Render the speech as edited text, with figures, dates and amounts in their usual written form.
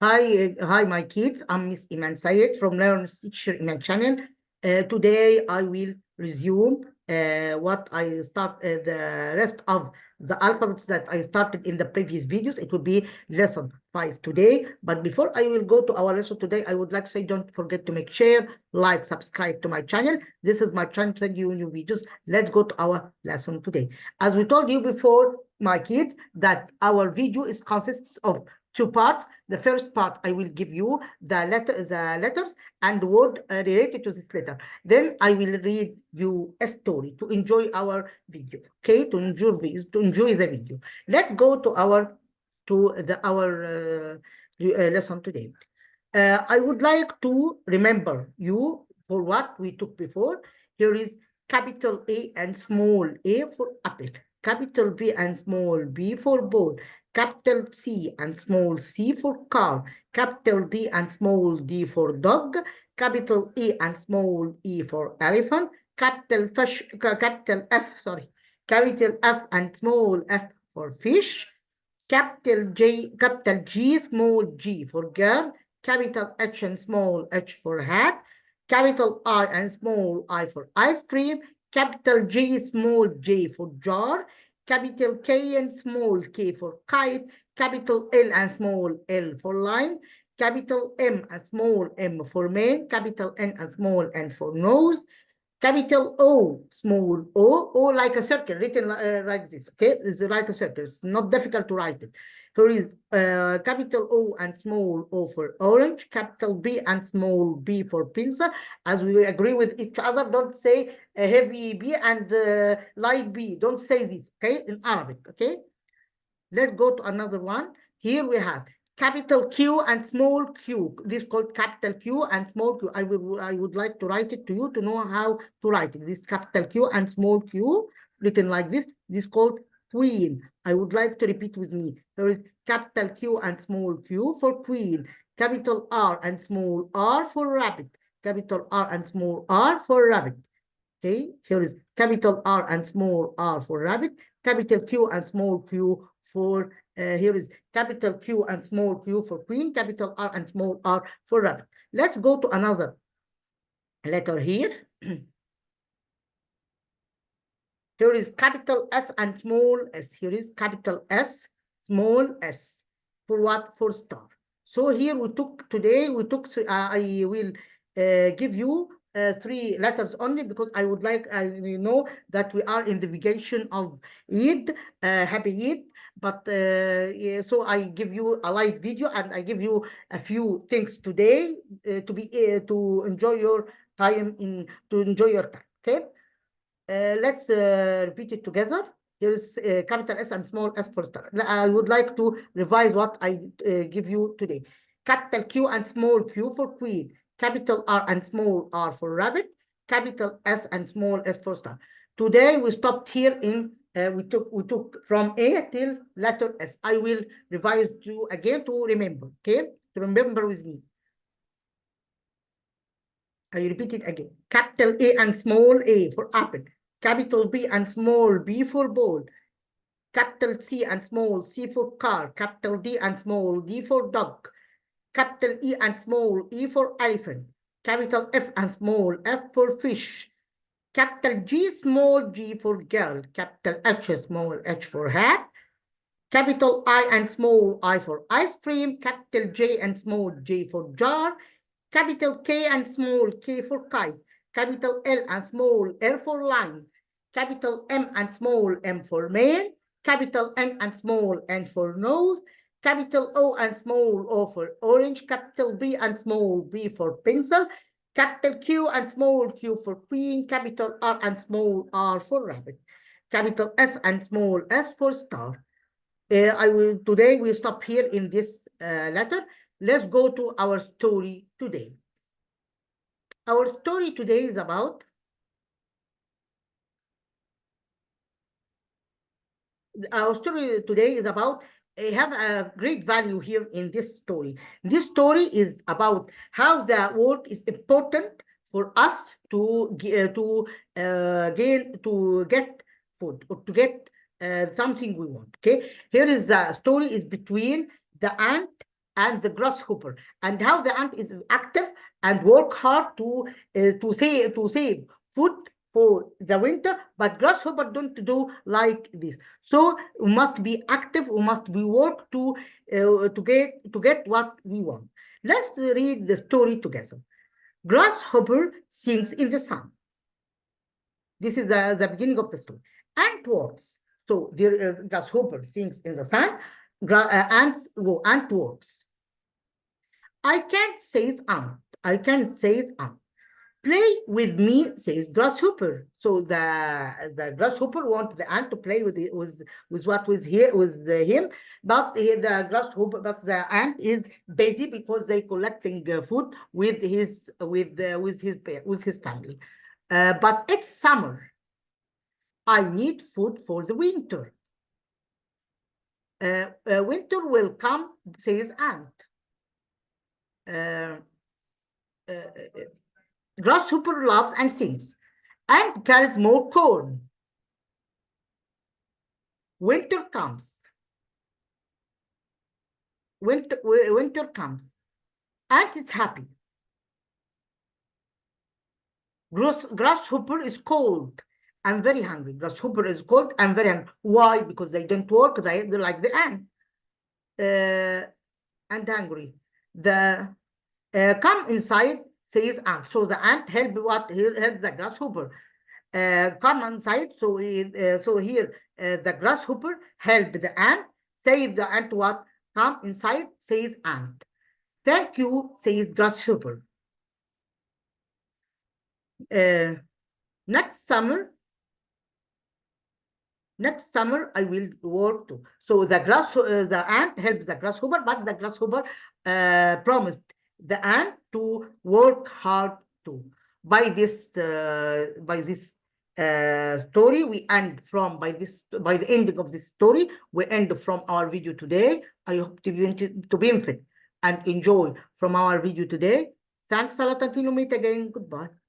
Hi, my kids. I'm Miss Iman Sayed from Learner's Teacher Iman channel. Today I will resume what I start the rest of the alphabets that I started in the previous videos. It will be lesson 5 today. But before I will go to our lesson today, I would like to say don't forget to make share, like, subscribe to my channel. This is my channel to send you new videos. Let's go to our lesson today. As we told you before, my kids, that our video consists of two parts. The first part, I will give you the letters and word related to this letter. Then I will read you a story to enjoy our video. Okay, to enjoy the video. Let's go to our lesson today. I would like to remember you for what we took before. Here is capital A and small a for apple, capital B and small b for ball, capital C and small c for car, capital D and small d for dog, capital E and small e for elephant, capital F and small f for fish, capital G, small g for girl, capital H and small h for hat, capital I and small I for ice cream, capital J, small j for jar, capital K and small k for kite, capital L and small l for line, capital M and small m for man, capital N and small n for nose, capital O, small o like a circle, written like this, okay? It's like a circle. It's not difficult to write it. Here is capital O and small o for orange, capital B and small b for pencil. As we agree with each other, don't say a heavy B and light B. Don't say this, okay? In Arabic, okay? Let's go to another one. Here we have capital Q and small q. This is called capital Q and small q. I would like to write it to you to know how to write it. This capital Q and small q written like this. This is called queen. I would like to repeat with me. There is capital Q and small q for queen. Capital R and small r for rabbit. Capital R and small r for rabbit. Okay, here is capital R and small r for rabbit. Capital Q and small q for here is capital Q and small q for queen, capital R and small r for rabbit. Let's go to another letter here. Here is capital S and small s. Here is capital S, small s. For what? For star. So here I will give you 3 letters only, because I know that we are in the vacation of Eid, happy Eid, but so I give you a light video and I give you a few things today to enjoy your time okay? Let's repeat it together. Here is capital S and small s for star. I would like to revise what I give you today. Capital Q and small q for queen. Capital R and small r for rabbit. Capital S and small s for star. Today we stopped here in we took from A till letter S. I will revise you again to remember. Okay, to remember with me. I repeat it again. Capital A and small a for apple. Capital B and small b for ball. Capital C and small c for car. Capital D and small d for dog. Capital E and small e for elephant. Capital F and small f for fish. Capital G, small g for girl. Capital H, small h for hat. Capital I and small I for ice cream. Capital J and small j for jar. Capital K and small k for kite. Capital L and small L for line. Capital M and small m for man. Capital N and small n for nose. Capital O and small o for orange. Capital B and small b for pencil. Capital Q and small q for queen. Capital R and small r for rabbit. Capital S and small s for star. Today we stop here in this letter. Let's go to our story today. Our story today is about have a great value here in this story. This story is about how the work is important for us to get food or to get something we want. Okay, here is the story is between the ant and the grasshopper, and how the ant is active and work hard to save food for the winter, but grasshopper don't do like this. So we must be active, we must be work to get what we want. Let's read the story together. Grasshopper sings in the sun. This is the beginning of the story. Ant works. So there is grasshopper sings in the sun. Ant works. I can't, says ant. I can't, says ant. Play with me, says grasshopper. So the grasshopper wants the ant to play with him, but the ant is busy because they collecting food with his family. But it's summer. I need food for the winter. Winter will come, says ant. Grasshopper laughs and sings. Ant carries more corn. Winter comes. Winter comes. Ant is happy. Grasshopper is cold. I'm very hungry. Grasshopper is cold. I'm very hungry. Why? Because they don't work. They're like the ant. And hungry. Come inside, says ant. So the ant help the grasshopper. Come inside. So here the grasshopper help the ant. Save the ant what? Come inside, says ant. Thank you, says grasshopper. Next summer I will work too. So the ant helps the grasshopper, but the grasshopper promised the ant to work hard too. By this story, we end from by the ending of this story. We end from our video today. I hope to benefit and enjoy from our video today. Thanks a lot until we meet again. Goodbye.